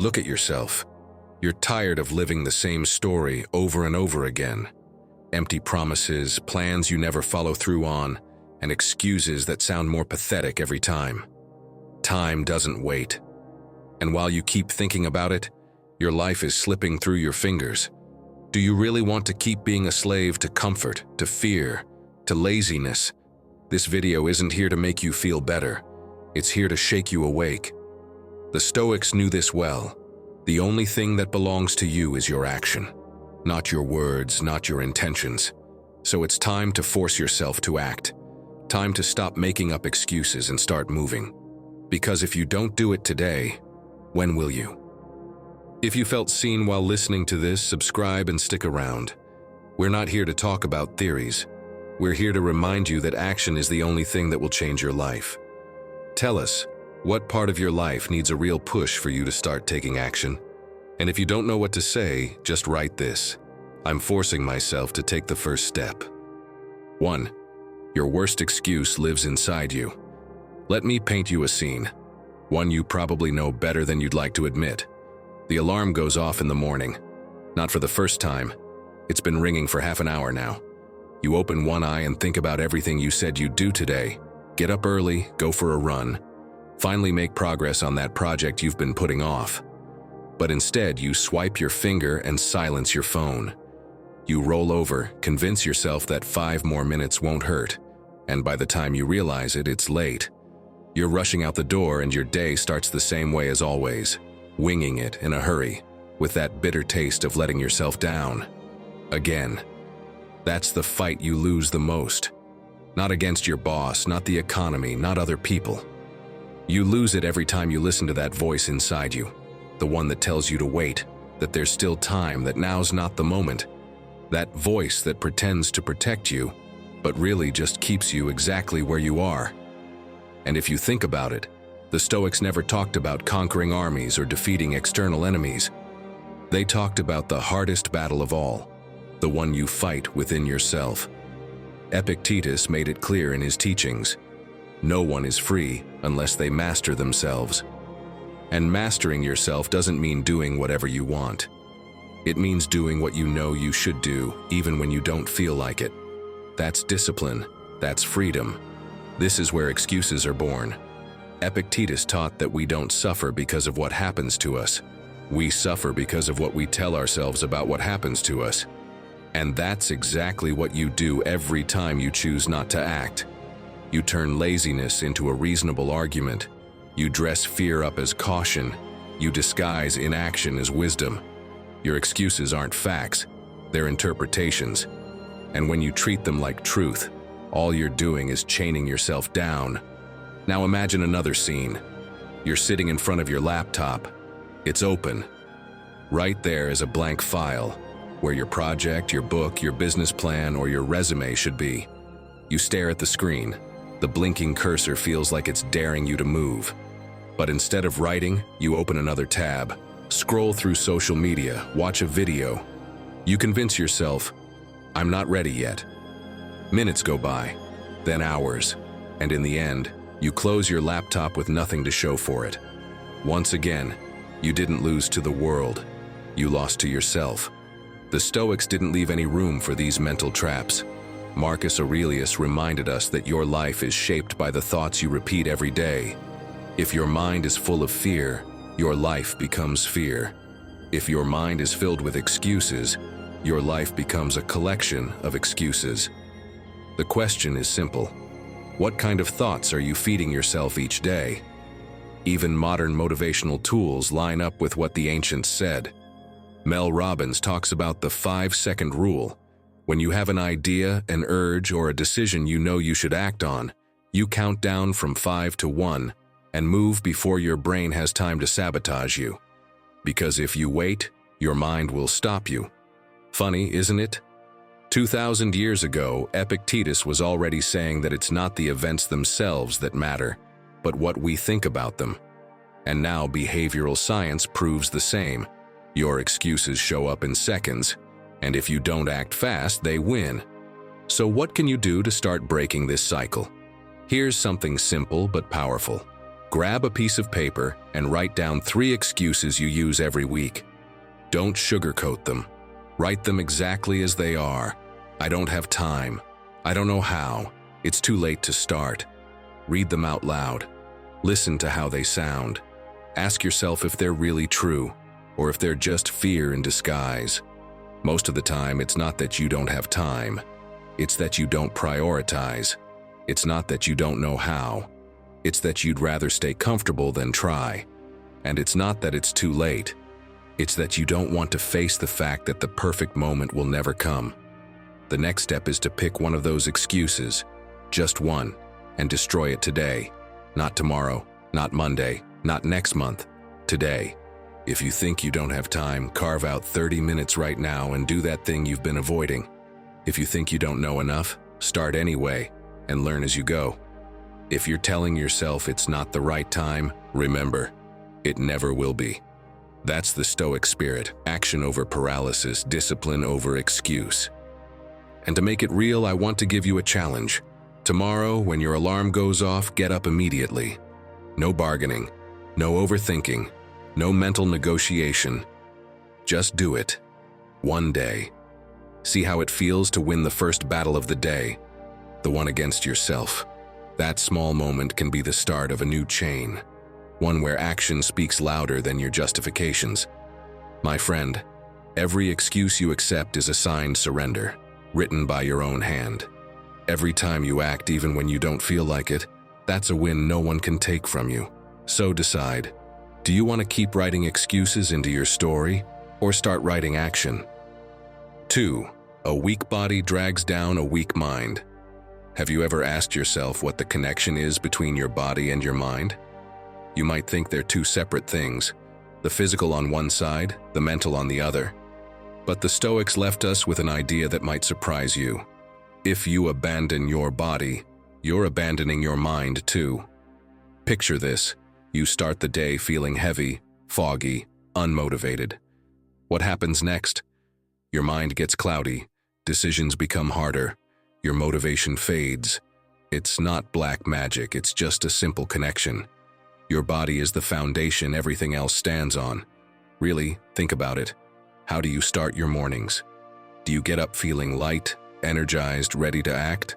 Look at yourself. You're tired of living the same story over and over again. Empty promises, plans you never follow through on, and excuses that sound more pathetic every time. Time doesn't wait. And while you keep thinking about it, your life is slipping through your fingers. Do you really want to keep being a slave to comfort, to fear, to laziness? This video isn't here to make you feel better. It's here to shake you awake. The Stoics knew this well. The only thing that belongs to you is your action, not your words, not your intentions. So it's time to force yourself to act. Time to stop making up excuses and start moving. Because if you don't do it today, when will you? If you felt seen while listening to this, subscribe and stick around. We're not here to talk about theories. We're here to remind you that action is the only thing that will change your life. Tell us, what part of your life needs a real push for you to start taking action? And if you don't know what to say, just write this. I'm forcing myself to take the first step. 1. Your worst excuse lives inside you. Let me paint you a scene. One you probably know better than you'd like to admit. The alarm goes off in the morning. Not for the first time. It's been ringing for half an hour now. You open one eye and think about everything you said you'd do today. Get up early, go for a run. Finally make progress on that project you've been putting off. But instead, you swipe your finger and silence your phone. You roll over, convince yourself that 5 more minutes won't hurt. And by the time you realize it, it's late. You're rushing out the door and your day starts the same way as always. Winging it in a hurry, with that bitter taste of letting yourself down. Again. That's the fight you lose the most. Not against your boss, not the economy, not other people. You lose it every time you listen to that voice inside you. The one that tells you to wait, that there's still time, that now's not the moment. That voice that pretends to protect you, but really just keeps you exactly where you are. And if you think about it, the Stoics never talked about conquering armies or defeating external enemies. They talked about the hardest battle of all, the one you fight within yourself. Epictetus made it clear in his teachings. No one is free unless they master themselves. And mastering yourself doesn't mean doing whatever you want. It means doing what you know you should do, even when you don't feel like it. That's discipline. That's freedom. This is where excuses are born. Epictetus taught that we don't suffer because of what happens to us. We suffer because of what we tell ourselves about what happens to us. And that's exactly what you do every time you choose not to act. You turn laziness into a reasonable argument. You dress fear up as caution. You disguise inaction as wisdom. Your excuses aren't facts, they're interpretations. And when you treat them like truth, all you're doing is chaining yourself down. Now imagine another scene. You're sitting in front of your laptop. It's open. Right there is a blank file, where your project, your book, your business plan, or your resume should be. You stare at the screen. The blinking cursor feels like it's daring you to move. But instead of writing, you open another tab. Scroll through social media, watch a video. You convince yourself, I'm not ready yet. Minutes go by, then hours, and in the end, you close your laptop with nothing to show for it. Once again, you didn't lose to the world. You lost to yourself. The Stoics didn't leave any room for these mental traps. Marcus Aurelius reminded us that your life is shaped by the thoughts you repeat every day. If your mind is full of fear, your life becomes fear. If your mind is filled with excuses, your life becomes a collection of excuses. The question is simple. What kind of thoughts are you feeding yourself each day? Even modern motivational tools line up with what the ancients said. Mel Robbins talks about the 5-second rule. When you have an idea, an urge, or a decision you know you should act on, you count down from 5 to 1 and move before your brain has time to sabotage you. Because if you wait, your mind will stop you. Funny, isn't it? 2,000 years ago, Epictetus was already saying that it's not the events themselves that matter, but what we think about them. And now behavioral science proves the same. Your excuses show up in seconds, and if you don't act fast, they win. So what can you do to start breaking this cycle? Here's something simple but powerful. Grab a piece of paper and write down 3 excuses you use every week. Don't sugarcoat them. Write them exactly as they are. I don't have time. I don't know how. It's too late to start. Read them out loud. Listen to how they sound. Ask yourself if they're really true, or if they're just fear in disguise. Most of the time, it's not that you don't have time. It's that you don't prioritize. It's not that you don't know how. It's that you'd rather stay comfortable than try. And it's not that it's too late. It's that you don't want to face the fact that the perfect moment will never come. The next step is to pick one of those excuses, just one, and destroy it today. Not tomorrow, not Monday, not next month, today. If you think you don't have time, carve out 30 minutes right now and do that thing you've been avoiding. If you think you don't know enough, start anyway and learn as you go. If you're telling yourself it's not the right time, remember, it never will be. That's the Stoic spirit: action over paralysis, discipline over excuse. And to make it real, I want to give you a challenge. Tomorrow, when your alarm goes off, get up immediately. No bargaining, no overthinking, no mental negotiation. Just do it. One day. See how it feels to win the first battle of the day, the one against yourself. That small moment can be the start of a new chain, one where action speaks louder than your justifications. My friend, every excuse you accept is a signed surrender, written by your own hand. Every time you act, even when you don't feel like it, that's a win no one can take from you. So decide, do you want to keep writing excuses into your story, or start writing action? 2. A weak body drags down a weak mind. Have you ever asked yourself what the connection is between your body and your mind? You might think they're two separate things, the physical on one side, the mental on the other. But the Stoics left us with an idea that might surprise you. If you abandon your body, you're abandoning your mind too. Picture this: you start the day feeling heavy, foggy, unmotivated. What happens next? Your mind gets cloudy, decisions become harder, your motivation fades. It's not black magic, it's just a simple connection. Your body is the foundation everything else stands on. Really, think about it. How do you start your mornings? Do you get up feeling light, energized, ready to act?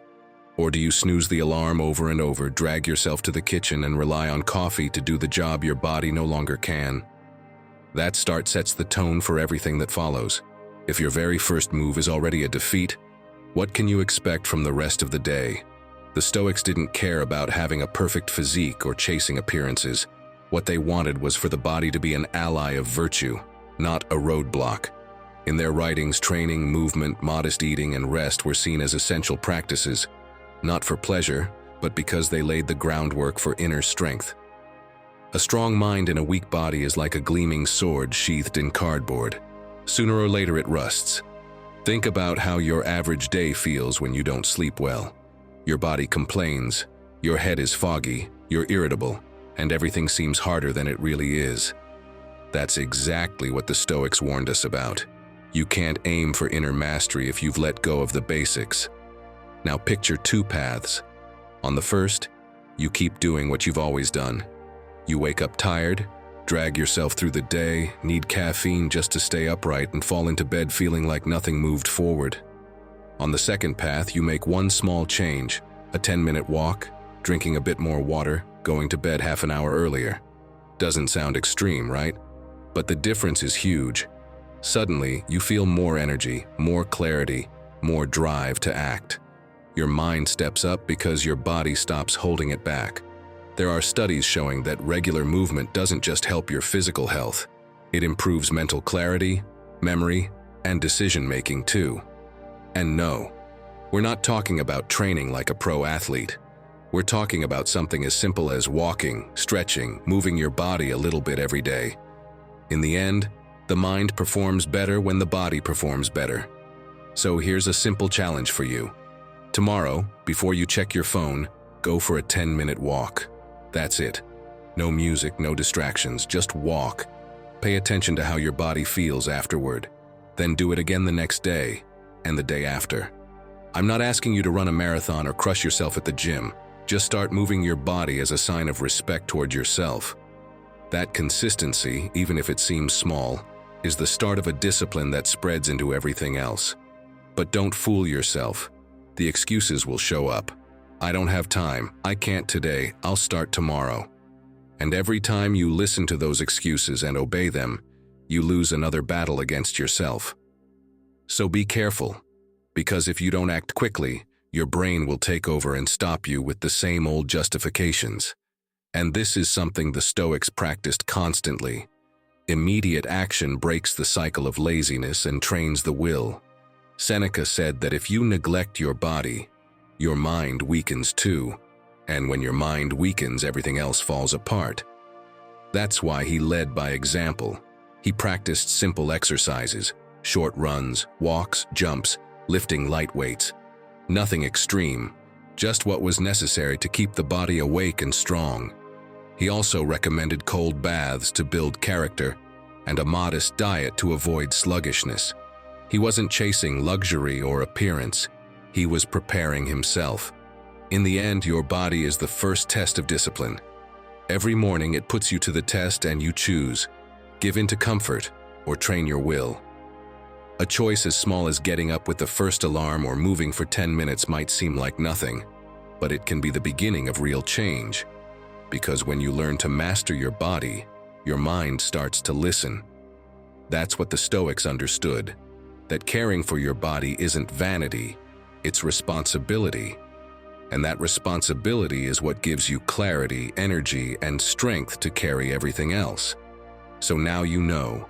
Or do you snooze the alarm over and over, drag yourself to the kitchen and rely on coffee to do the job your body no longer can? That start sets the tone for everything that follows. If your very first move is already a defeat, what can you expect from the rest of the day? The Stoics didn't care about having a perfect physique or chasing appearances. What they wanted was for the body to be an ally of virtue, not a roadblock. In their writings, training, movement, modest eating, and rest were seen as essential practices, not for pleasure, but because they laid the groundwork for inner strength. A strong mind in a weak body is like a gleaming sword sheathed in cardboard. Sooner or later it rusts. Think about how your average day feels when you don't sleep well. Your body complains, your head is foggy, you're irritable, and everything seems harder than it really is. That's exactly what the Stoics warned us about. You can't aim for inner mastery if you've let go of the basics. Now picture 2 paths. On the first, you keep doing what you've always done. You wake up tired, drag yourself through the day, need caffeine just to stay upright, and fall into bed feeling like nothing moved forward. On the second path, you make one small change, a 10-minute walk, drinking a bit more water, going to bed half an hour earlier. Doesn't sound extreme, right? But the difference is huge. Suddenly, you feel more energy, more clarity, more drive to act. Your mind steps up because your body stops holding it back. There are studies showing that regular movement doesn't just help your physical health. It improves mental clarity, memory, and decision-making too. And no, we're not talking about training like a pro athlete. We're talking about something as simple as walking, stretching, moving your body a little bit every day. In the end, the mind performs better when the body performs better. So here's a simple challenge for you. Tomorrow, before you check your phone, go for a 10-minute walk. That's it. No music, no distractions, just walk. Pay attention to how your body feels afterward. Then do it again the next day, and the day after. I'm not asking you to run a marathon or crush yourself at the gym. Just start moving your body as a sign of respect toward yourself. That consistency, even if it seems small, is the start of a discipline that spreads into everything else. But don't fool yourself. The excuses will show up. I don't have time, I can't today, I'll start tomorrow. And every time you listen to those excuses and obey them, you lose another battle against yourself. So be careful, because if you don't act quickly, your brain will take over and stop you with the same old justifications. And this is something the Stoics practiced constantly. Immediate action breaks the cycle of laziness and trains the will. Seneca said that if you neglect your body, your mind weakens too, and when your mind weakens, everything else falls apart. That's why he led by example. He practiced simple exercises, short runs, walks, jumps, lifting light weights. Nothing extreme, just what was necessary to keep the body awake and strong. He also recommended cold baths to build character and a modest diet to avoid sluggishness. He wasn't chasing luxury or appearance. He was preparing himself. In the end, your body is the first test of discipline. Every morning it puts you to the test and you choose. Give in to comfort or train your will. A choice as small as getting up with the first alarm or moving for 10 minutes might seem like nothing, but it can be the beginning of real change. Because when you learn to master your body, your mind starts to listen. That's what the Stoics understood, that caring for your body isn't vanity, it's responsibility. And that responsibility is what gives you clarity, energy, and strength to carry everything else. So now you know.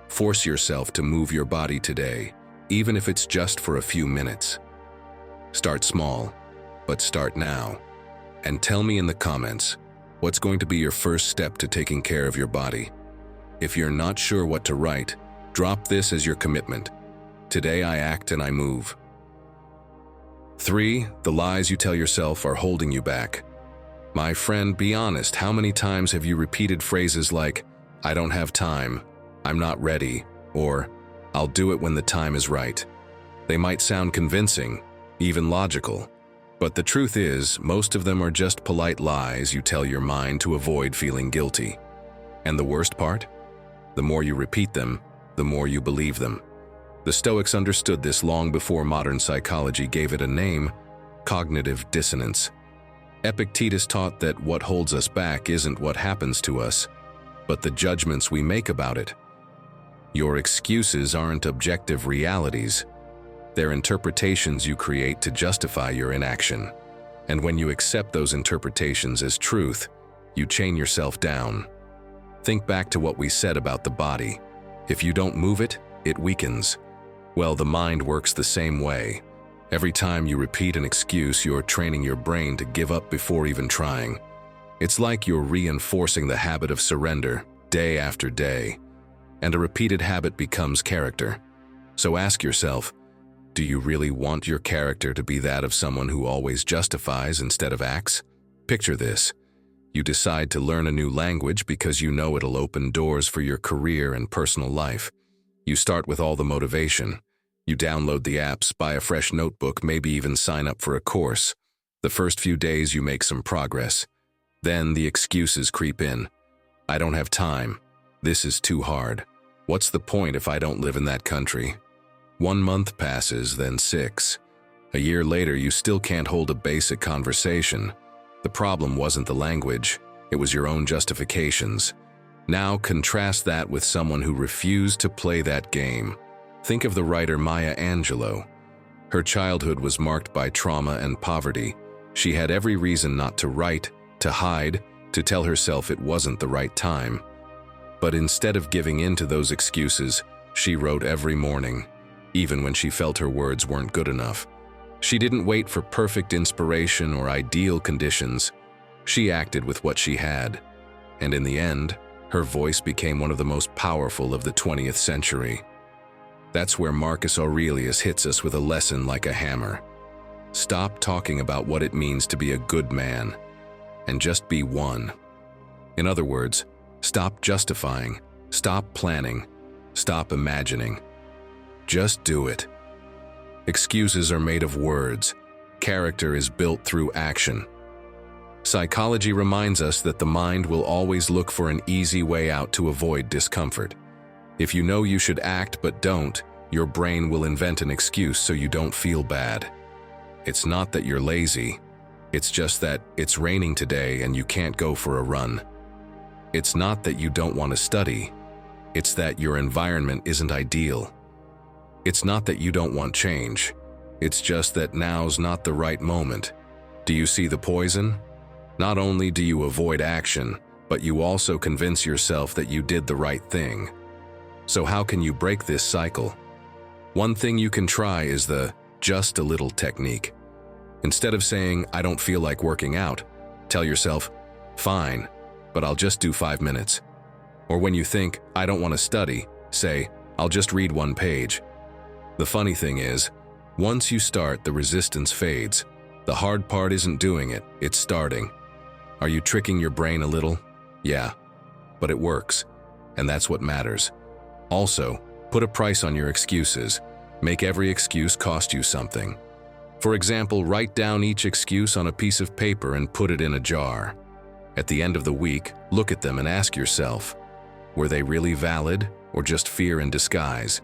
Force yourself to move your body today, even if it's just for a few minutes. Start small, but start now. And tell me in the comments, what's going to be your first step to taking care of your body? If you're not sure what to write, drop this as your commitment. Today I act and I move. 3. The lies you tell yourself are holding you back. My friend, be honest, how many times have you repeated phrases like, I don't have time, I'm not ready, or I'll do it when the time is right? They might sound convincing, even logical, but the truth is, most of them are just polite lies you tell your mind to avoid feeling guilty. And the worst part? The more you repeat them, the more you believe them. The Stoics understood this long before modern psychology gave it a name: cognitive dissonance. Epictetus taught that what holds us back isn't what happens to us, but the judgments we make about it. Your excuses aren't objective realities. They're interpretations you create to justify your inaction. And when you accept those interpretations as truth, you chain yourself down. Think back to what we said about the body. If you don't move it, it weakens. Well, the mind works the same way. Every time you repeat an excuse, you're training your brain to give up before even trying. It's like you're reinforcing the habit of surrender, day after day. And a repeated habit becomes character. So ask yourself, do you really want your character to be that of someone who always justifies instead of acts? Picture this. You decide to learn a new language because you know it'll open doors for your career and personal life. You start with all the motivation. You download the apps, buy a fresh notebook, maybe even sign up for a course. The first few days you make some progress. Then the excuses creep in. I don't have time. This is too hard. What's the point if I don't live in that country? 1 month passes, then 6. A year later, you still can't hold a basic conversation. The problem wasn't the language, it was your own justifications. Now contrast that with someone who refused to play that game. Think of the writer Maya Angelou. Her childhood was marked by trauma and poverty. She had every reason not to write, to hide, to tell herself it wasn't the right time. But instead of giving in to those excuses, she wrote every morning, even when she felt her words weren't good enough. She didn't wait for perfect inspiration or ideal conditions. She acted with what she had. And in the end, her voice became one of the most powerful of the 20th century. That's where Marcus Aurelius hits us with a lesson like a hammer. Stop talking about what it means to be a good man, and just be one. In other words, stop justifying, stop planning, stop imagining. Just do it. Excuses are made of words. Character is built through action. Psychology reminds us that the mind will always look for an easy way out to avoid discomfort. If you know you should act but don't, your brain will invent an excuse so you don't feel bad. It's not that you're lazy. It's just that it's raining today and you can't go for a run. It's not that you don't want to study. It's that your environment isn't ideal. It's not that you don't want change. It's just that now's not the right moment. Do you see the poison? Not only do you avoid action, but you also convince yourself that you did the right thing. So how can you break this cycle? One thing you can try is the just a little technique. Instead of saying, I don't feel like working out, tell yourself, fine, but I'll just do 5 minutes. Or when you think, I don't want to study, say, I'll just read 1 page. The funny thing is, once you start, the resistance fades. The hard part isn't doing it, it's starting. Are you tricking your brain a little? Yeah, but it works, and that's what matters. Also, put a price on your excuses. Make every excuse cost you something. For example, write down each excuse on a piece of paper and put it in a jar. At the end of the week, look at them and ask yourself, were they really valid or just fear in disguise?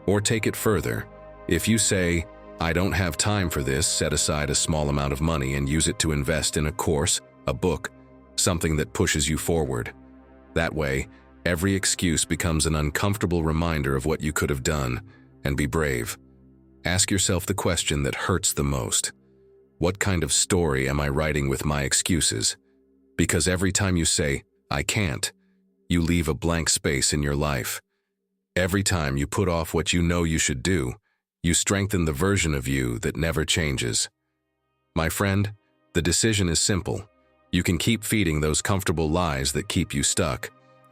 Or take it further. If you say, I don't have time for this, set aside a small amount of money and use it to invest in a course, a book, something that pushes you forward. That way, every excuse becomes an uncomfortable reminder of what you could have done, and be brave. Ask yourself the question that hurts the most. What kind of story am I writing with my excuses? Because every time you say, I can't, you leave a blank space in your life. Every time you put off what you know you should do, you strengthen the version of you that never changes. My friend, the decision is simple. You can keep feeding those comfortable lies that keep you stuck,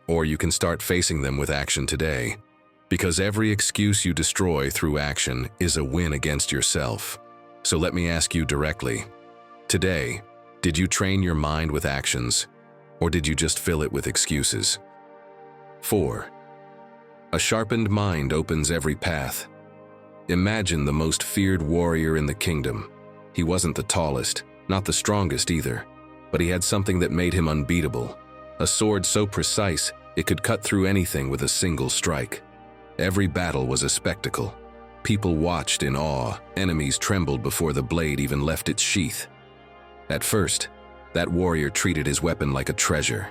or you can start facing them with action today. Because every excuse you destroy through action is a win against yourself. So let me ask you directly. Today, did you train your mind with actions, or did you just fill it with excuses? 4. A sharpened mind opens every path. Imagine the most feared warrior in the kingdom. He wasn't the tallest, not the strongest either, but he had something that made him unbeatable. A sword so precise, it could cut through anything with a single strike. Every battle was a spectacle. People watched in awe, enemies trembled before the blade even left its sheath. At first, that warrior treated his weapon like a treasure.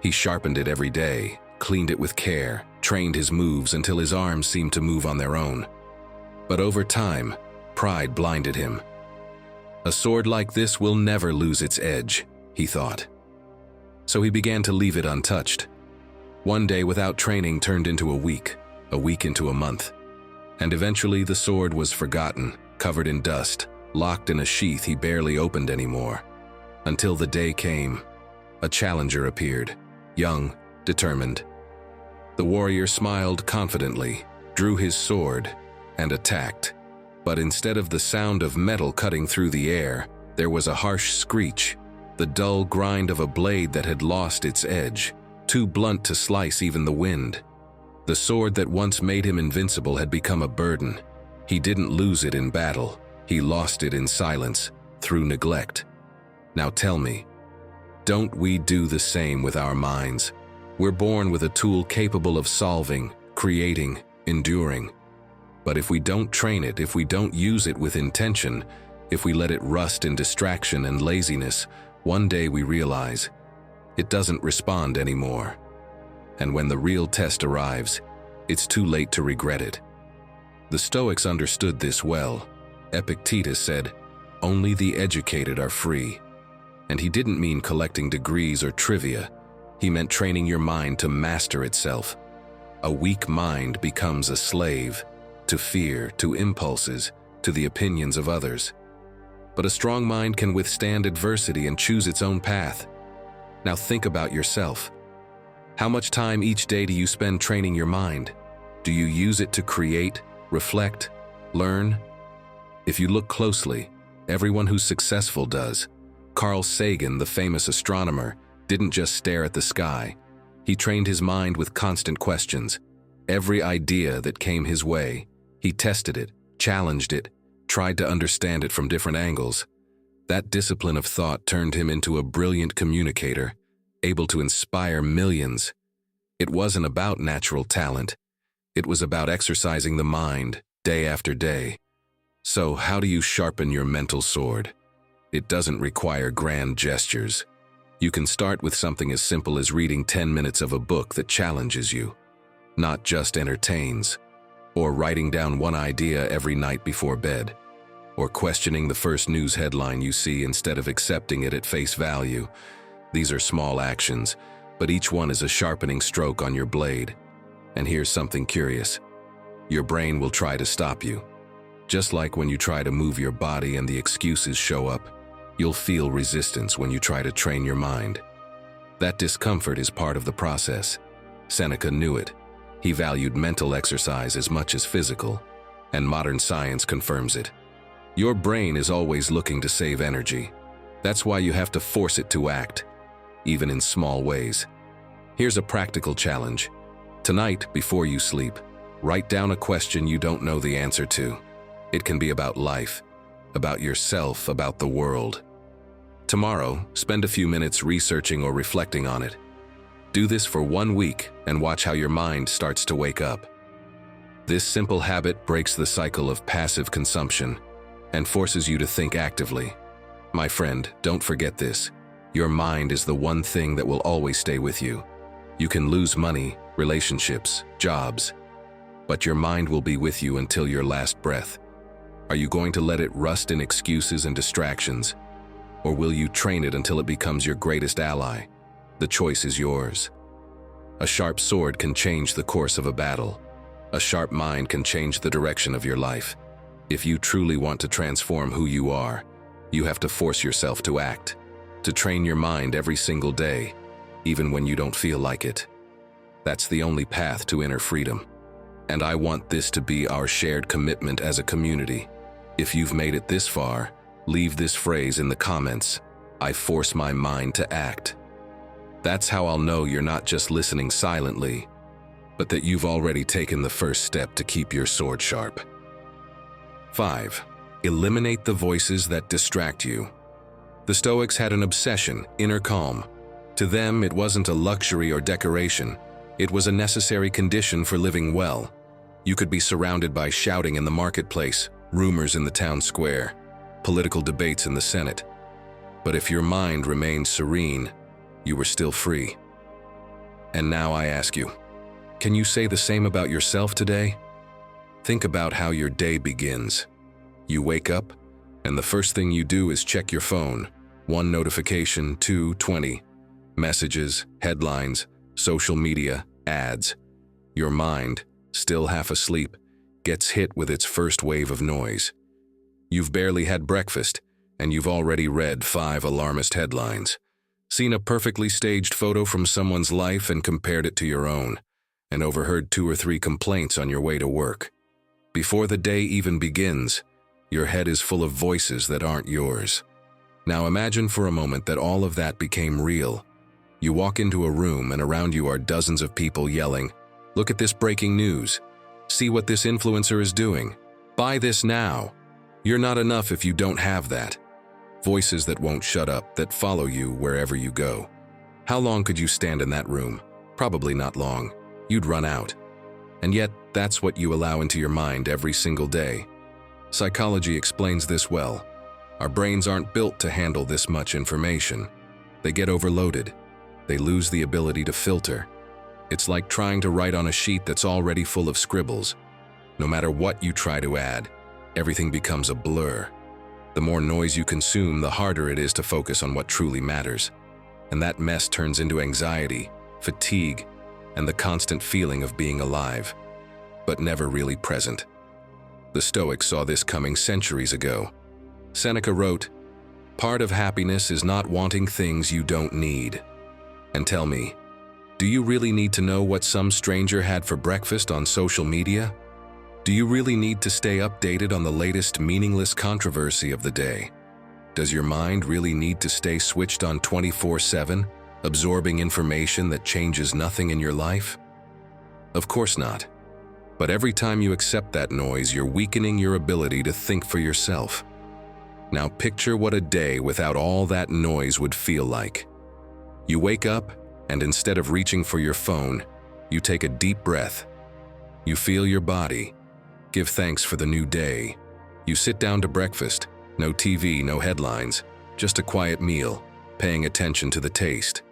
He sharpened it every day, cleaned it with care, trained his moves until his arms seemed to move on their own. But over time, pride blinded him. A sword like this will never lose its edge, he thought. So he began to leave it untouched. One day without training turned into a week into a month. And eventually the sword was forgotten, covered in dust, locked in a sheath he barely opened anymore. Until the day came. A challenger appeared, young, determined. The warrior smiled confidently, drew his sword, and attacked. But instead of the sound of metal cutting through the air, there was a harsh screech, the dull grind of a blade that had lost its edge, too blunt to slice even the wind. The sword that once made him invincible had become a burden. He didn't lose it in battle. He lost it in silence, through neglect. Now tell me, don't we do the same with our minds? We're born with a tool capable of solving, creating, enduring. But if we don't train it, if we don't use it with intention, if we let it rust in distraction and laziness, one day we realize it doesn't respond anymore. And when the real test arrives, it's too late to regret it. The Stoics understood this well. Epictetus said, "Only the educated are free." And he didn't mean collecting degrees or trivia. He meant training your mind to master itself. A weak mind becomes a slave to fear, to impulses, to the opinions of others. But a strong mind can withstand adversity and choose its own path. Now think about yourself. How much time each day do you spend training your mind? Do you use it to create, reflect, learn? If you look closely, everyone who's successful does. Carl Sagan, the famous astronomer, didn't just stare at the sky. He trained his mind with constant questions. Every idea that came his way, he tested it, challenged it, tried to understand it from different angles. That discipline of thought turned him into a brilliant communicator, able to inspire millions. It wasn't about natural talent. It was about exercising the mind, day after day. So, how do you sharpen your mental sword? It doesn't require grand gestures. You can start with something as simple as reading 10 minutes of a book that challenges you, not just entertains, or writing down one idea every night before bed, or questioning the first news headline you see instead of accepting it at face value. These are small actions, but each one is a sharpening stroke on your blade. And here's something curious. Your brain will try to stop you. Just like when you try to move your body and the excuses show up, you'll feel resistance when you try to train your mind. That discomfort is part of the process. Seneca knew it. He valued mental exercise as much as physical, and modern science confirms it. Your brain is always looking to save energy. That's why you have to force it to act, even in small ways. Here's a practical challenge. Tonight, before you sleep, write down a question you don't know the answer to. It can be about life, about yourself, about the world. Tomorrow, spend a few minutes researching or reflecting on it. Do this for 1 week and watch how your mind starts to wake up. This simple habit breaks the cycle of passive consumption and forces you to think actively. My friend, don't forget this. Your mind is the one thing that will always stay with you. You can lose money, relationships, jobs, but your mind will be with you until your last breath. Are you going to let it rust in excuses and distractions? Or will you train it until it becomes your greatest ally? The choice is yours. A sharp sword can change the course of a battle. A sharp mind can change the direction of your life. If you truly want to transform who you are, you have to force yourself to act, to train your mind every single day, even when you don't feel like it. That's the only path to inner freedom. And I want this to be our shared commitment as a community. If you've made it this far, leave this phrase in the comments: I force my mind to act. That's how I'll know you're not just listening silently, but that you've already taken the first step to keep your sword sharp. 5. Eliminate the voices that distract you. The Stoics had an obsession, inner calm. To them, it wasn't a luxury or decoration. It was a necessary condition for living well. You could be surrounded by shouting in the marketplace, rumors in the town square, political debates in the Senate. But if your mind remained serene, you were still free. And now I ask you, can you say the same about yourself today? Think about how your day begins. You wake up, and the first thing you do is check your phone. 1 notification, 2, 20. Messages, headlines, social media, ads. Your mind, still half asleep, gets hit with its first wave of noise. You've barely had breakfast, and you've already read 5 alarmist headlines, seen a perfectly staged photo from someone's life and compared it to your own, and overheard 2 or 3 complaints on your way to work. Before the day even begins, your head is full of voices that aren't yours. Now imagine for a moment that all of that became real. You walk into a room and around you are dozens of people yelling, "Look at this breaking news. See what this influencer is doing. Buy this now." You're not enough if you don't have that. Voices that won't shut up, that follow you wherever you go. How long could you stand in that room? Probably not long. You'd run out. And yet, that's what you allow into your mind every single day. Psychology explains this well. Our brains aren't built to handle this much information. They get overloaded. They lose the ability to filter. It's like trying to write on a sheet that's already full of scribbles. No matter what you try to add, everything becomes a blur. The more noise you consume, the harder it is to focus on what truly matters. And that mess turns into anxiety, fatigue, and the constant feeling of being alive, but never really present. The Stoics saw this coming centuries ago. Seneca wrote, "Part of happiness is not wanting things you don't need." And tell me, do you really need to know what some stranger had for breakfast on social media? Do you really need to stay updated on the latest meaningless controversy of the day? Does your mind really need to stay switched on 24/7, absorbing information that changes nothing in your life? Of course not. But every time you accept that noise, you're weakening your ability to think for yourself. Now picture what a day without all that noise would feel like. You wake up, and instead of reaching for your phone, you take a deep breath. You feel your body. Give thanks for the new day. You sit down to breakfast. No TV, no headlines, just a quiet meal, paying attention to the taste.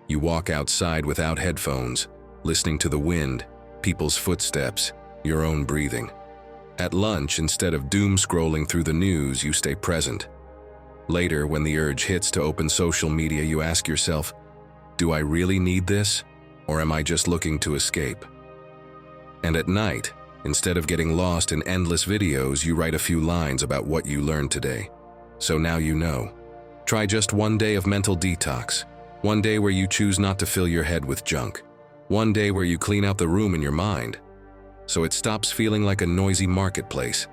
You walk outside without headphones, listening to the wind, people's footsteps, your own breathing. At lunch, instead of doom scrolling through the news, you stay present. Later, when the urge hits to open social media, you ask yourself, do I really need this, or am I just looking to escape? And at night, instead of getting lost in endless videos, you write a few lines about what you learned today. So now you know. Try just one day of mental detox. One day where you choose not to fill your head with junk. One day where you clean out the room in your mind, so it stops feeling like a noisy marketplace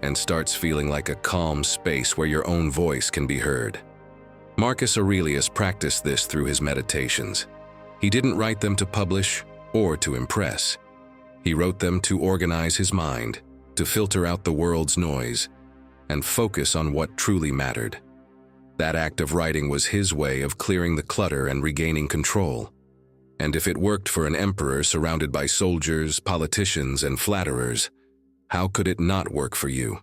and starts feeling like a calm space where your own voice can be heard. Marcus Aurelius practiced this through his meditations. He didn't write them to publish or to impress. He wrote them to organize his mind, to filter out the world's noise, and focus on what truly mattered. That act of writing was his way of clearing the clutter and regaining control. And if it worked for an emperor surrounded by soldiers, politicians, and flatterers, how could it not work for you?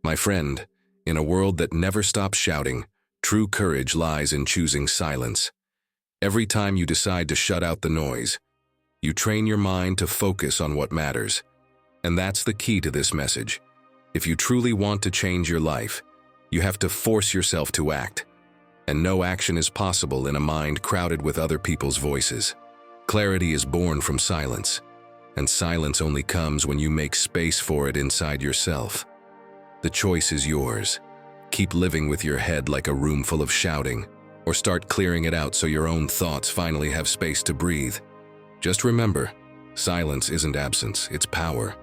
My friend, in a world that never stops shouting, true courage lies in choosing silence. Every time you decide to shut out the noise, you train your mind to focus on what matters. And that's the key to this message. If you truly want to change your life, you have to force yourself to act. And no action is possible in a mind crowded with other people's voices. Clarity is born from silence, and silence only comes when you make space for it inside yourself. The choice is yours. Keep living with your head like a room full of shouting, or start clearing it out so your own thoughts finally have space to breathe. Just remember, silence isn't absence, it's power.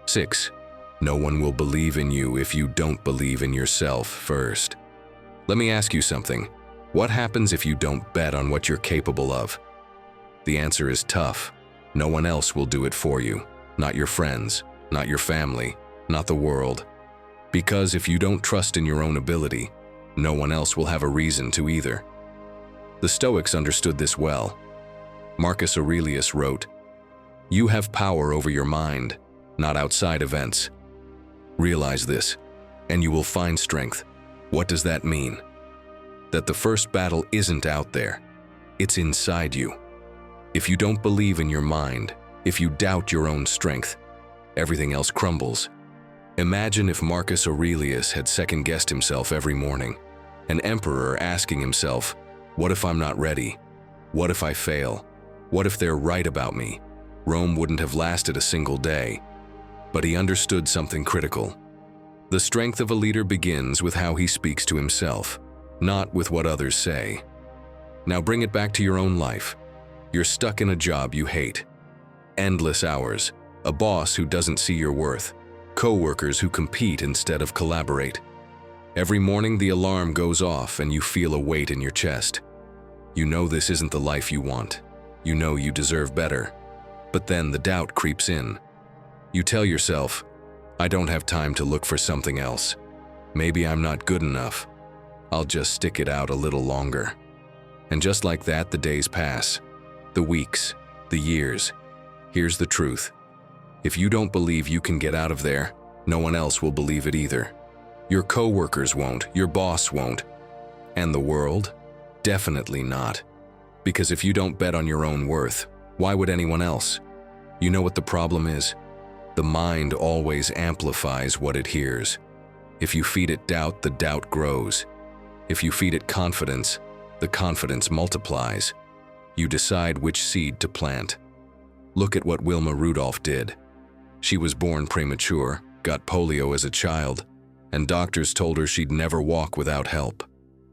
6. No one will believe in you if you don't believe in yourself first. Let me ask you something. What happens if you don't bet on what you're capable of? The answer is tough. No one else will do it for you. Not your friends, not your family, not the world. Because if you don't trust in your own ability, no one else will have a reason to either. The Stoics understood this well. Marcus Aurelius wrote, "You have power over your mind, not outside events. Realize this, and you will find strength." What does that mean? That the first battle isn't out there, it's inside you. If you don't believe in your mind, if you doubt your own strength, everything else crumbles. Imagine if Marcus Aurelius had second-guessed himself every morning, an emperor asking himself, what if I'm not ready? What if I fail? What if they're right about me? Rome wouldn't have lasted a single day. But he understood something critical. The strength of a leader begins with how he speaks to himself, not with what others say. Now bring it back to your own life. You're stuck in a job you hate. Endless hours, a boss who doesn't see your worth, co-workers who compete instead of collaborate. Every morning the alarm goes off and you feel a weight in your chest. You know this isn't the life you want. You know you deserve better. But then the doubt creeps in. You tell yourself, I don't have time to look for something else. Maybe I'm not good enough. I'll just stick it out a little longer. And just like that, the days pass. The weeks, the years. Here's the truth. If you don't believe you can get out of there, no one else will believe it either. Your co-workers won't, your boss won't. And the world? Definitely not. Because if you don't bet on your own worth, why would anyone else? You know what the problem is? The mind always amplifies what it hears. If you feed it doubt, the doubt grows. If you feed it confidence, the confidence multiplies. You decide which seed to plant. Look at what Wilma Rudolph did. She was born premature, got polio as a child, and doctors told her she'd never walk without help.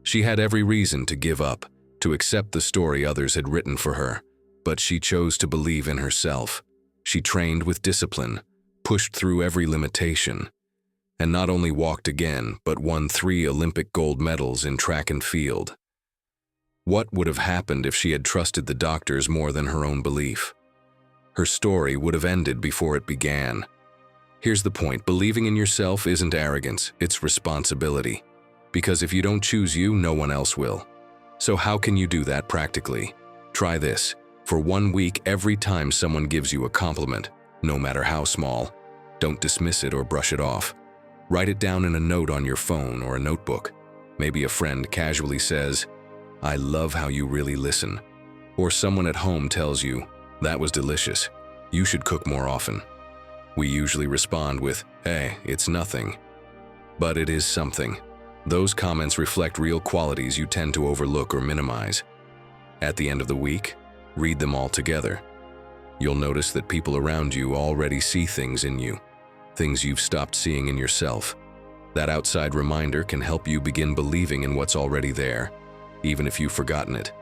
She had every reason to give up, to accept the story others had written for her, but she chose to believe in herself. She trained with discipline, pushed through every limitation, and not only walked again, but won 3 Olympic gold medals in track and field. What would have happened if she had trusted the doctors more than her own belief? Her story would have ended before it began. Here's the point: believing in yourself isn't arrogance, it's responsibility. Because if you don't choose you, no one else will. So how can you do that practically? Try this. For 1 week, every time someone gives you a compliment, no matter how small, don't dismiss it or brush it off. Write it down in a note on your phone or a notebook. Maybe a friend casually says, "I love how you really listen." Or someone at home tells you, "That was delicious. You should cook more often." We usually respond with, "Hey, it's nothing." But it is something. Those comments reflect real qualities you tend to overlook or minimize. At the end of the week, read them all together. You'll notice that people around you already see things in you, things you've stopped seeing in yourself. That outside reminder can help you begin believing in what's already there, even if you've forgotten it.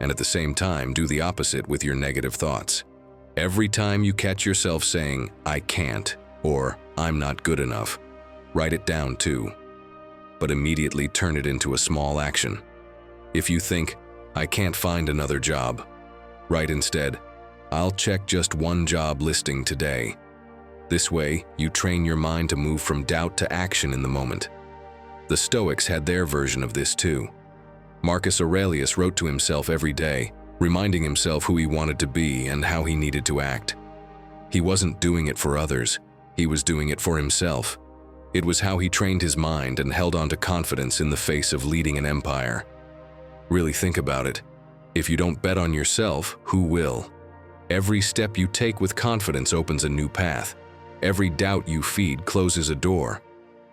And at the same time, do the opposite with your negative thoughts. Every time you catch yourself saying, "I can't," or "I'm not good enough," write it down too. But immediately turn it into a small action. If you think, "I can't find another job," write instead, "I'll check just one job listing today." This way, you train your mind to move from doubt to action in the moment. The Stoics had their version of this too. Marcus Aurelius wrote to himself every day, reminding himself who he wanted to be and how he needed to act. He wasn't doing it for others, he was doing it for himself. It was how he trained his mind and held on to confidence in the face of leading an empire. Really think about it. If you don't bet on yourself, who will? Every step you take with confidence opens a new path. Every doubt you feed closes a door.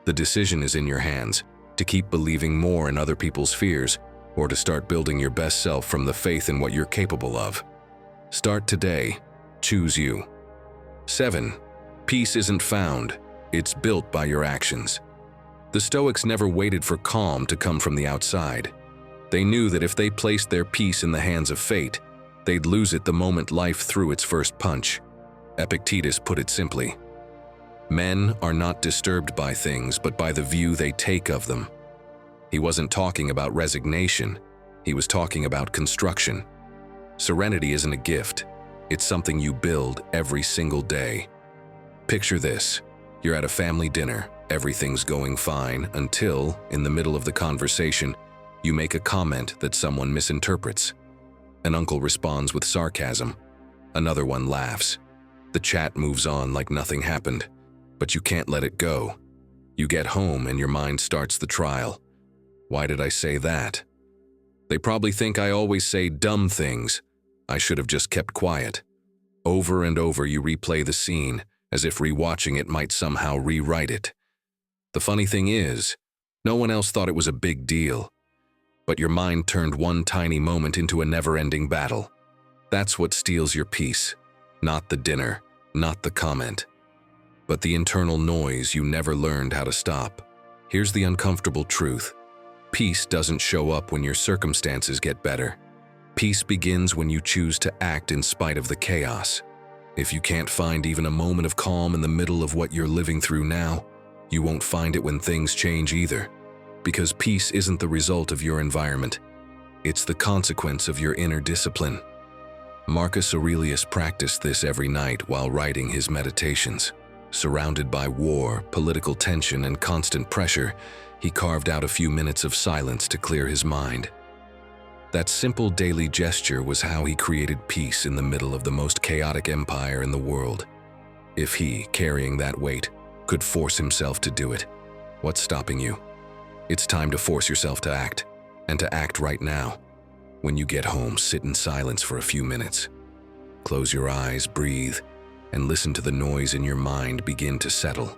The decision is in your hands, to keep believing more in other people's fears, or to start building your best self from the faith in what you're capable of. Start today. Choose you. 7. Peace isn't found, it's built by your actions. The Stoics never waited for calm to come from the outside. They knew that if they placed their peace in the hands of fate, they'd lose it the moment life threw its first punch. Epictetus put it simply, "Men are not disturbed by things, but by the view they take of them." He wasn't talking about resignation, he was talking about construction. Serenity isn't a gift, it's something you build every single day. Picture this, you're at a family dinner, everything's going fine until, in the middle of the conversation, you make a comment that someone misinterprets. An uncle responds with sarcasm, another one laughs. The chat moves on like nothing happened, but you can't let it go. You get home and your mind starts the trial. Why did I say that? They probably think I always say dumb things. I should have just kept quiet. Over and over you replay the scene, as if rewatching it might somehow rewrite it. The funny thing is, no one else thought it was a big deal. But your mind turned one tiny moment into a never-ending battle. That's what steals your peace. Not the dinner, not the comment, but the internal noise you never learned how to stop. Here's the uncomfortable truth. Peace doesn't show up when your circumstances get better. Peace begins when you choose to act in spite of the chaos. If you can't find even a moment of calm in the middle of what you're living through now, you won't find it when things change either. Because peace isn't the result of your environment. It's the consequence of your inner discipline. Marcus Aurelius practiced this every night while writing his meditations. Surrounded by war, political tension, and constant pressure, he carved out a few minutes of silence to clear his mind. That simple daily gesture was how he created peace in the middle of the most chaotic empire in the world. If he, carrying that weight, could force himself to do it, what's stopping you? It's time to force yourself to act, and to act right now. When you get home, sit in silence for a few minutes. Close your eyes, breathe, and listen to the noise in your mind begin to settle.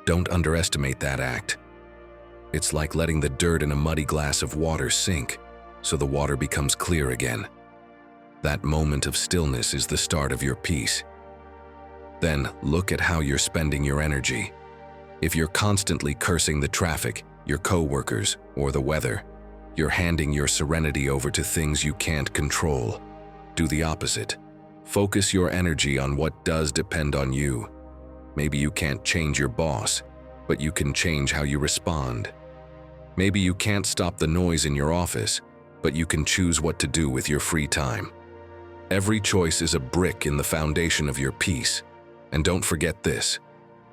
Don't underestimate that act. It's like letting the dirt in a muddy glass of water sink, so the water becomes clear again. That moment of stillness is the start of your peace. Then look at how you're spending your energy. If you're constantly cursing the traffic, your co-workers, or the weather, you're handing your serenity over to things you can't control. Do the opposite. Focus your energy on what does depend on you. Maybe you can't change your boss, but you can change how you respond. Maybe you can't stop the noise in your office, but you can choose what to do with your free time. Every choice is a brick in the foundation of your peace. And don't forget this,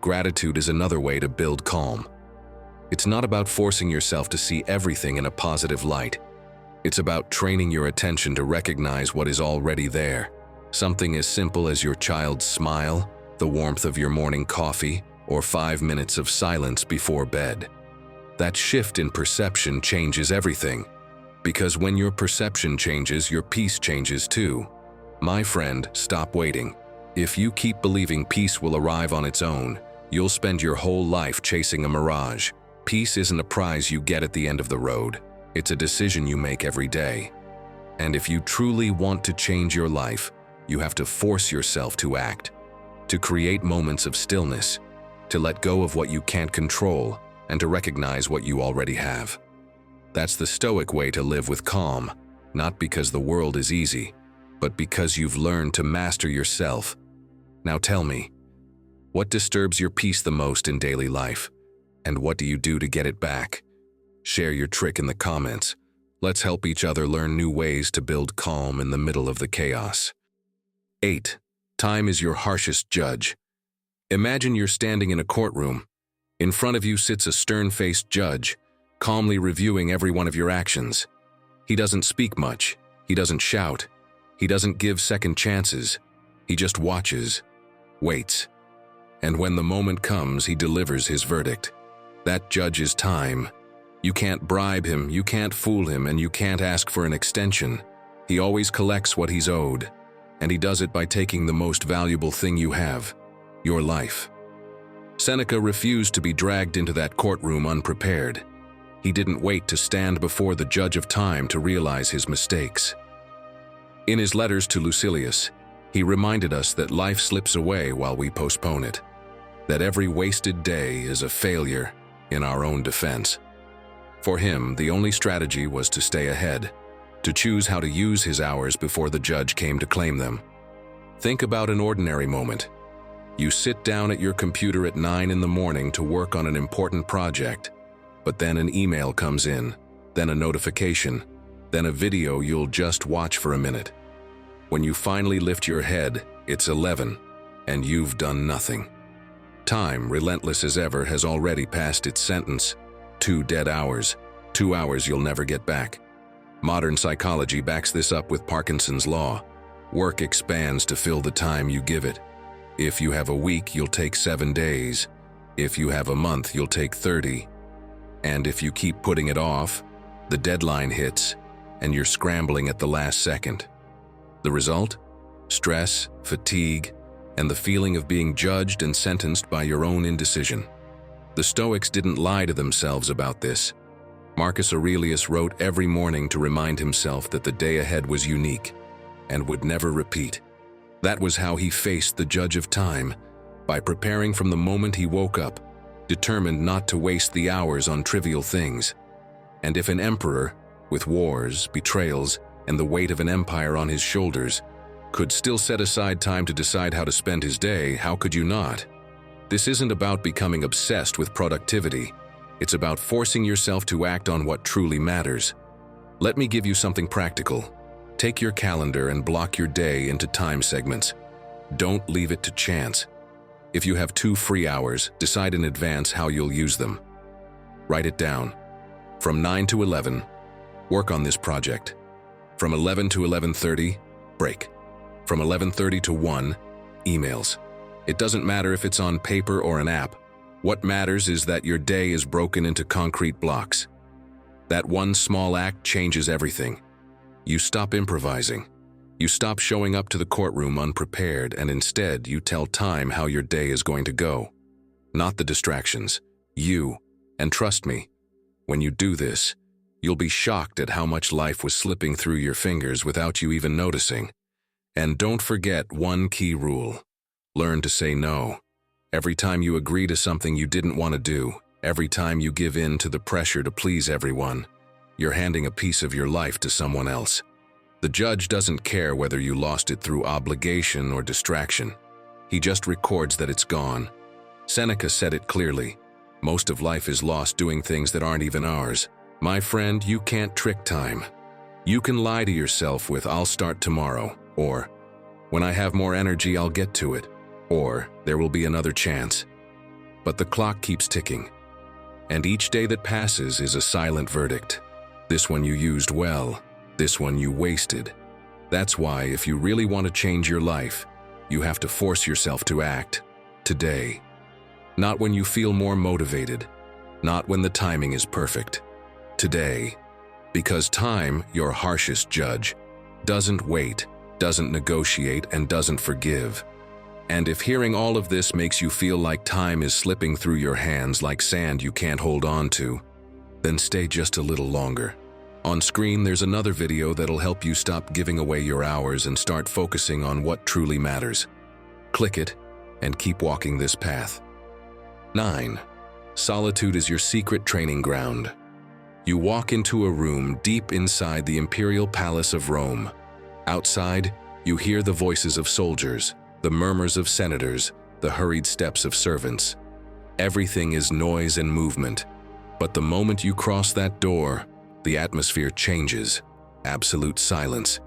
Gratitude is another way to build calm. It's not about forcing yourself to see everything in a positive light. It's about training your attention to recognize what is already there. Something as simple as your child's smile, the warmth of your morning coffee, or 5 minutes of silence before bed. That shift in perception changes everything. Because when your perception changes, your peace changes too. My friend, stop waiting. If you keep believing peace will arrive on its own, you'll spend your whole life chasing a mirage. Peace isn't a prize you get at the end of the road. It's a decision you make every day. And if you truly want to change your life, you have to force yourself to act, to create moments of stillness, to let go of what you can't control, and to recognize what you already have. That's the Stoic way to live with calm, not because the world is easy, but because you've learned to master yourself. Now tell me, what disturbs your peace the most in daily life? And what do you do to get it back? Share your trick in the comments. Let's help each other learn new ways to build calm in the middle of the chaos. 8. Time is your harshest judge. Imagine you're standing in a courtroom. In front of you sits a stern-faced judge, calmly reviewing every one of your actions. He doesn't speak much. He doesn't shout. He doesn't give second chances. He just watches, waits. And when the moment comes, he delivers his verdict. That judge is time. You can't bribe him, you can't fool him, and you can't ask for an extension. He always collects what he's owed, and he does it by taking the most valuable thing you have, your life. Seneca refused to be dragged into that courtroom unprepared. He didn't wait to stand before the judge of time to realize his mistakes. In his letters to Lucilius, he reminded us that life slips away while we postpone it, that every wasted day is a failure in our own defense. For him, the only strategy was to stay ahead, to choose how to use his hours before the judge came to claim them. Think about an ordinary moment. You sit down at your computer at 9 in the morning to work on an important project, but then an email comes in, then a notification, then a video you'll just watch for a minute. When you finally lift your head, it's 11, and you've done nothing. Time, relentless as ever, has already passed its sentence. 2 dead hours, 2 hours you'll never get back. Modern psychology backs this up with Parkinson's law. Work expands to fill the time you give it. If you have a week, you'll take 7 days. If you have a month, you'll take 30. And if you keep putting it off, the deadline hits, and you're scrambling at the last second. The result? Stress, fatigue, and the feeling of being judged and sentenced by your own indecision. The Stoics didn't lie to themselves about this. Marcus Aurelius wrote every morning to remind himself that the day ahead was unique and would never repeat. That was how he faced the judge of time, by preparing from the moment he woke up, determined not to waste the hours on trivial things. And if an emperor, with wars, betrayals, and the weight of an empire on his shoulders, could still set aside time to decide how to spend his day, how could you not? This isn't about becoming obsessed with productivity. It's about forcing yourself to act on what truly matters. Let me give you something practical. Take your calendar and block your day into time segments. Don't leave it to chance. If you have 2 free hours, decide in advance how you'll use them. Write it down. From 9 to 11, work on this project. From 11 to 11:30, break. From 11:30 to 1, emails. It doesn't matter if it's on paper or an app. What matters is that your day is broken into concrete blocks. That one small act changes everything. You stop improvising. You stop showing up to the courtroom unprepared, and instead you tell time how your day is going to go. Not the distractions. You. And trust me, when you do this, you'll be shocked at how much life was slipping through your fingers without you even noticing. And don't forget one key rule. Learn to say no. Every time you agree to something you didn't want to do, every time you give in to the pressure to please everyone, you're handing a piece of your life to someone else. The judge doesn't care whether you lost it through obligation or distraction. He just records that it's gone. Seneca said it clearly. Most of life is lost doing things that aren't even ours. My friend, you can't trick time. You can lie to yourself with "I'll start tomorrow," or "When I have more energy, I'll get to it," or "There will be another chance." But the clock keeps ticking. And each day that passes is a silent verdict. This one you used well, this one you wasted. That's why if you really want to change your life, you have to force yourself to act today. Not when you feel more motivated, not when the timing is perfect. Today. Because time, your harshest judge, doesn't wait, doesn't negotiate, and doesn't forgive. And if hearing all of this makes you feel like time is slipping through your hands like sand you can't hold on to, then stay just a little longer. On screen, there's another video that'll help you stop giving away your hours and start focusing on what truly matters. Click it and keep walking this path. 9. Solitude is your secret training ground. You walk into a room deep inside the imperial palace of Rome. Outside, you hear the voices of soldiers, the murmurs of senators, the hurried steps of servants. Everything is noise and movement. But the moment you cross that door, the atmosphere changes. Absolute silence.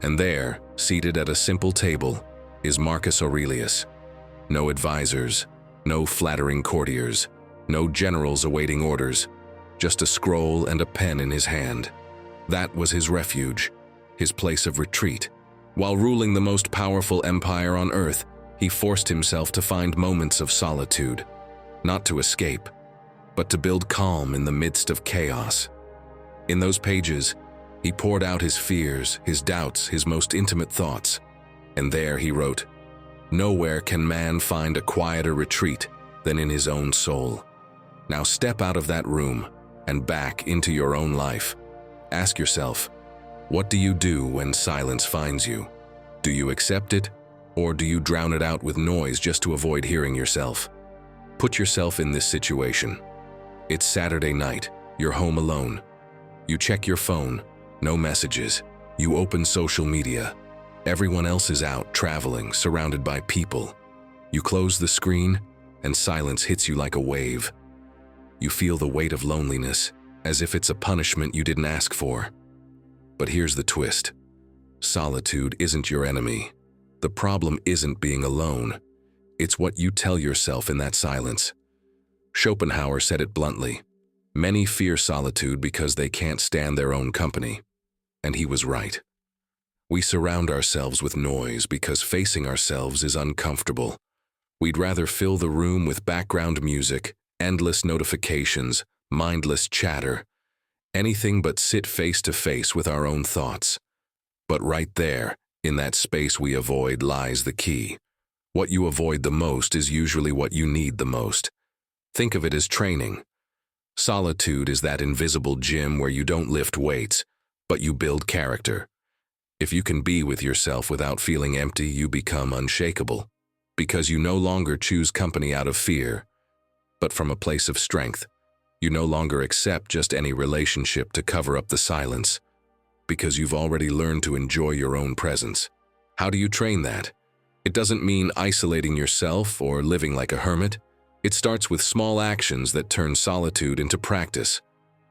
And there, seated at a simple table, is Marcus Aurelius. No advisors, no flattering courtiers, no generals awaiting orders, just a scroll and a pen in his hand. That was his refuge, his place of retreat. While ruling the most powerful empire on earth, he forced himself to find moments of solitude, not to escape, but to build calm in the midst of chaos. In those pages, he poured out his fears, his doubts, his most intimate thoughts. And there he wrote, "Nowhere can man find a quieter retreat than in his own soul." Now step out of that room and back into your own life. Ask yourself, what do you do when silence finds you? Do you accept it, or do you drown it out with noise just to avoid hearing yourself? Put yourself in this situation. It's Saturday night, you're home alone. You check your phone, no messages. You open social media. Everyone else is out, traveling, surrounded by people. You close the screen, and silence hits you like a wave. You feel the weight of loneliness, as if it's a punishment you didn't ask for. But here's the twist. Solitude isn't your enemy. The problem isn't being alone. It's what you tell yourself in that silence. Schopenhauer said it bluntly. Many fear solitude because they can't stand their own company. And he was right. We surround ourselves with noise because facing ourselves is uncomfortable. We'd rather fill the room with background music, endless notifications, mindless chatter, anything but sit face to face with our own thoughts. But right there, in that space we avoid, lies the key. What you avoid the most is usually what you need the most. Think of it as training. Solitude is that invisible gym where you don't lift weights, but you build character. If you can be with yourself without feeling empty, you become unshakable, because you no longer choose company out of fear, but from a place of strength. You no longer accept just any relationship to cover up the silence, because you've already learned to enjoy your own presence. How do you train that? It doesn't mean isolating yourself or living like a hermit. It starts with small actions that turn solitude into practice.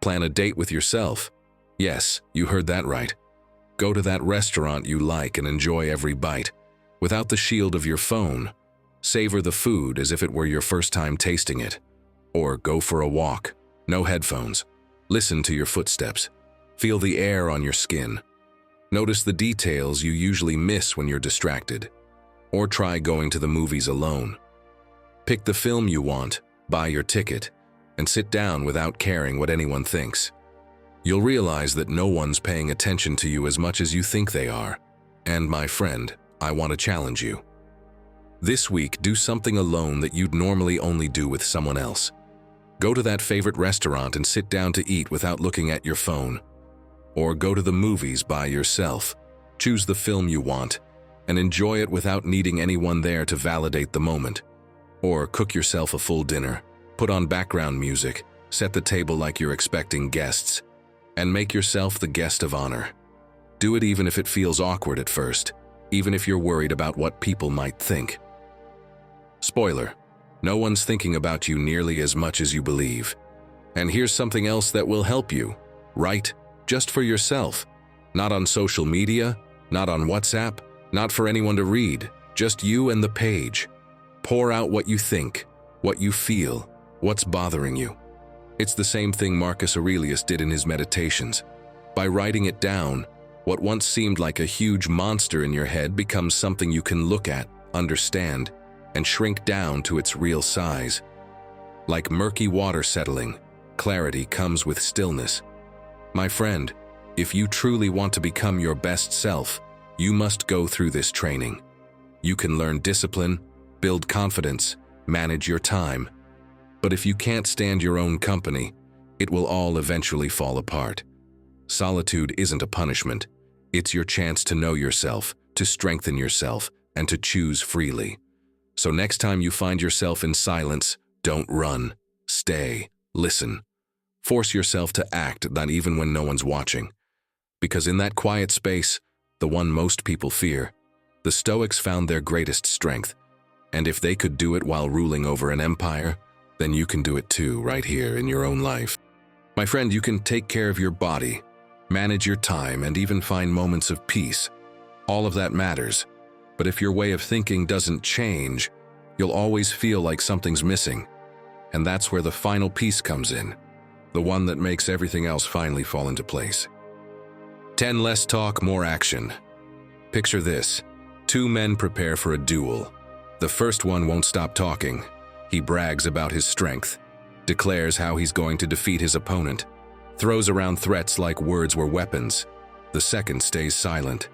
Plan a date with yourself. Yes, you heard that right. Go to that restaurant you like and enjoy every bite, without the shield of your phone. Savor the food as if it were your first time tasting it. Or go for a walk. No headphones. Listen to your footsteps. Feel the air on your skin. Notice the details you usually miss when you're distracted. Or try going to the movies alone. Pick the film you want, buy your ticket, and sit down without caring what anyone thinks. You'll realize that no one's paying attention to you as much as you think they are. And my friend, I want to challenge you. This week, do something alone that you'd normally only do with someone else. Go to that favorite restaurant and sit down to eat without looking at your phone. Or go to the movies by yourself. Choose the film you want and enjoy it without needing anyone there to validate the moment. Or cook yourself a full dinner, put on background music, set the table like you're expecting guests, and make yourself the guest of honor. Do it even if it feels awkward at first, even if you're worried about what people might think. Spoiler, no one's thinking about you nearly as much as you believe. And here's something else that will help you. Write just for yourself. Not on social media, not on WhatsApp, not for anyone to read, just you and the page. Pour out what you think. what you feel, what's bothering you. It's the same thing Marcus Aurelius did in his meditations. By writing it down, what once seemed like a huge monster in your head becomes something you can look at, understand, and shrink down to its real size. Like murky water settling, clarity comes with stillness. My friend, if you truly want to become your best self, you must go through this training. You can learn discipline, build confidence, manage your time. But if you can't stand your own company, it will all eventually fall apart. Solitude isn't a punishment. It's your chance to know yourself, to strengthen yourself, and to choose freely. So next time you find yourself in silence, don't run. Stay. Listen. Force yourself to act, not even when no one's watching. Because in that quiet space, the one most people fear, the Stoics found their greatest strength. And if they could do it while ruling over an empire, then you can do it too, right here in your own life. My friend, you can take care of your body, manage your time, and even find moments of peace. All of that matters. But if your way of thinking doesn't change, you'll always feel like something's missing. And that's where the final piece comes in, the one that makes everything else finally fall into place. 10 less talk, more action. Picture this. 2 men prepare for a duel. The first one won't stop talking. He brags about his strength, declares how he's going to defeat his opponent, throws around threats like words were weapons. The second stays silent.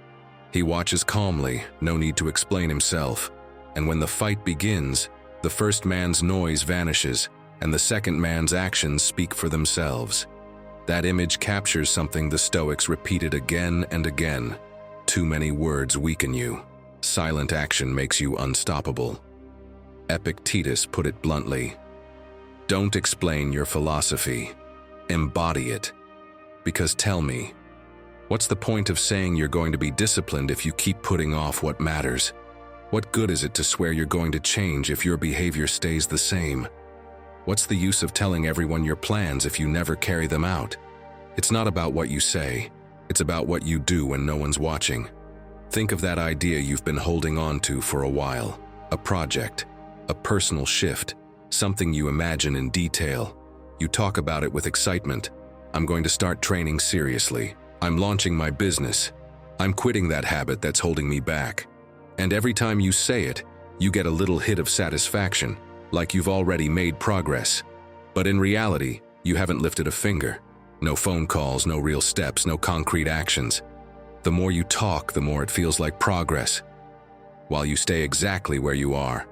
He watches calmly, no need to explain himself. And when the fight begins, the first man's noise vanishes, and the second man's actions speak for themselves. That image captures something the Stoics repeated again and again. Too many words weaken you. Silent action makes you unstoppable. Epictetus put it bluntly. Don't explain your philosophy. Embody it. Because tell me, what's the point of saying you're going to be disciplined if you keep putting off what matters? What good is it to swear you're going to change if your behavior stays the same? What's the use of telling everyone your plans if you never carry them out? It's not about what you say. It's about what you do when no one's watching. Think of that idea you've been holding on to for a while. A project, a personal shift, something you imagine in detail. You talk about it with excitement. I'm going to start training seriously. I'm launching my business. I'm quitting that habit that's holding me back. And every time you say it, you get a little hit of satisfaction, like you've already made progress. But in reality, you haven't lifted a finger. No phone calls, no real steps, no concrete actions. The more you talk, the more it feels like progress, while you stay exactly where you are.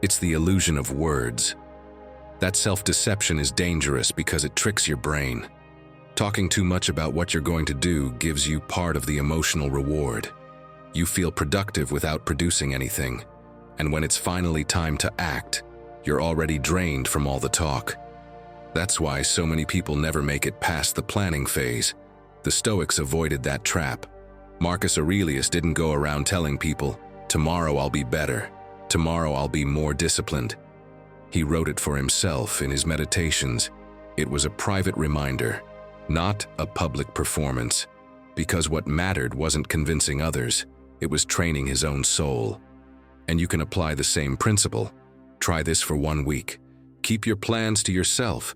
It's the illusion of words. That self-deception is dangerous because it tricks your brain. Talking too much about what you're going to do gives you part of the emotional reward. You feel productive without producing anything, and when it's finally time to act, you're already drained from all the talk. That's why so many people never make it past the planning phase. The Stoics avoided that trap. Marcus Aurelius didn't go around telling people, "Tomorrow I'll be better. Tomorrow I'll be more disciplined." He wrote it for himself in his meditations. It was a private reminder, not a public performance, because what mattered wasn't convincing others. It was training his own soul. And you can apply the same principle. Try this for 1 week. Keep your plans to yourself.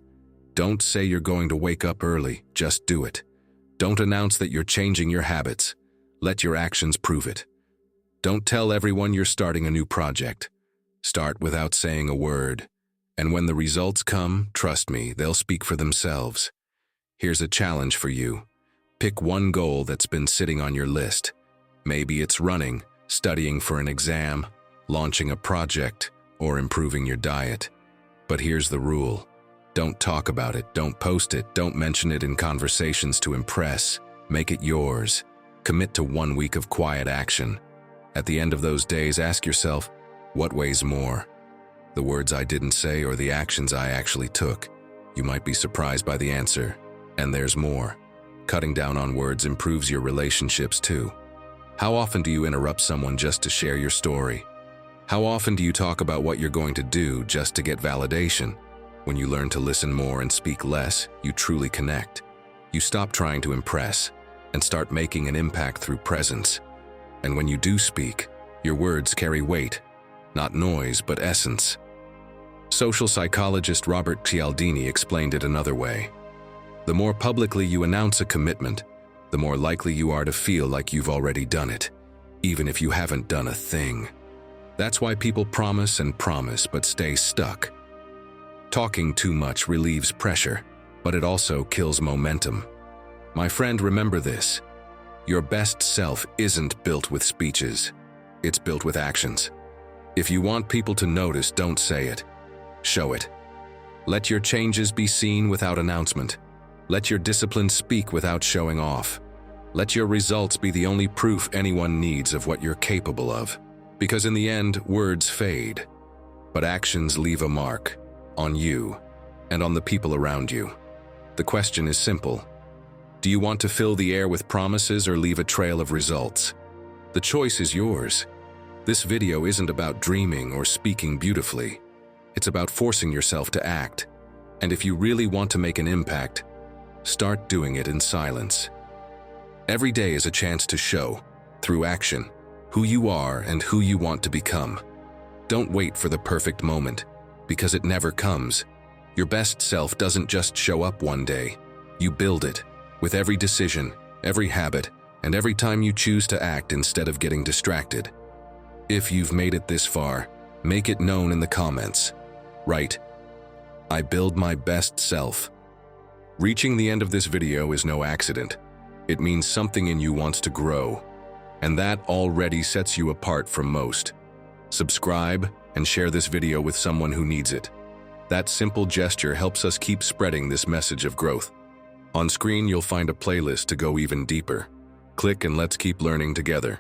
Don't say you're going to wake up early, just do it. Don't announce that you're changing your habits. Let your actions prove it. Don't tell everyone you're starting a new project. Start without saying a word. And when the results come, trust me, they'll speak for themselves. Here's a challenge for you. Pick one goal that's been sitting on your list. Maybe it's running, studying for an exam, launching a project, or improving your diet. But here's the rule. Don't talk about it, don't post it, don't mention it in conversations to impress. Make it yours. Commit to 1 week of quiet action. At the end of those days, ask yourself, what weighs more? The words I didn't say or the actions I actually took? You might be surprised by the answer. And there's more. Cutting down on words improves your relationships too. How often do you interrupt someone just to share your story? How often do you talk about what you're going to do just to get validation? When you learn to listen more and speak less, you truly connect. You stop trying to impress and start making an impact through presence. And when you do speak, your words carry weight, not noise, but essence. Social psychologist Robert Cialdini explained it another way. The more publicly you announce a commitment, the more likely you are to feel like you've already done it, even if you haven't done a thing. That's why people promise and promise but stay stuck. Talking too much relieves pressure, but it also kills momentum. My friend, remember this. Your best self isn't built with speeches. It's built with actions. If you want people to notice, don't say it. Show it. Let your changes be seen without announcement. Let your discipline speak without showing off. Let your results be the only proof anyone needs of what you're capable of. Because in the end, words fade, but actions leave a mark on you and on the people around you. The question is simple. Do you want to fill the air with promises or leave a trail of results? The choice is yours. This video isn't about dreaming or speaking beautifully. It's about forcing yourself to act. And if you really want to make an impact, start doing it in silence. Every day is a chance to show, through action, who you are and who you want to become. Don't wait for the perfect moment, because it never comes. Your best self doesn't just show up one day. You build it, with every decision, every habit, and every time you choose to act instead of getting distracted. If you've made it this far, make it known in the comments. Write, "I build my best self." Reaching the end of this video is no accident. It means something in you wants to grow, and that already sets you apart from most. Subscribe and share this video with someone who needs it. That simple gesture helps us keep spreading this message of growth. On screen, you'll find a playlist to go even deeper. Click and let's keep learning together.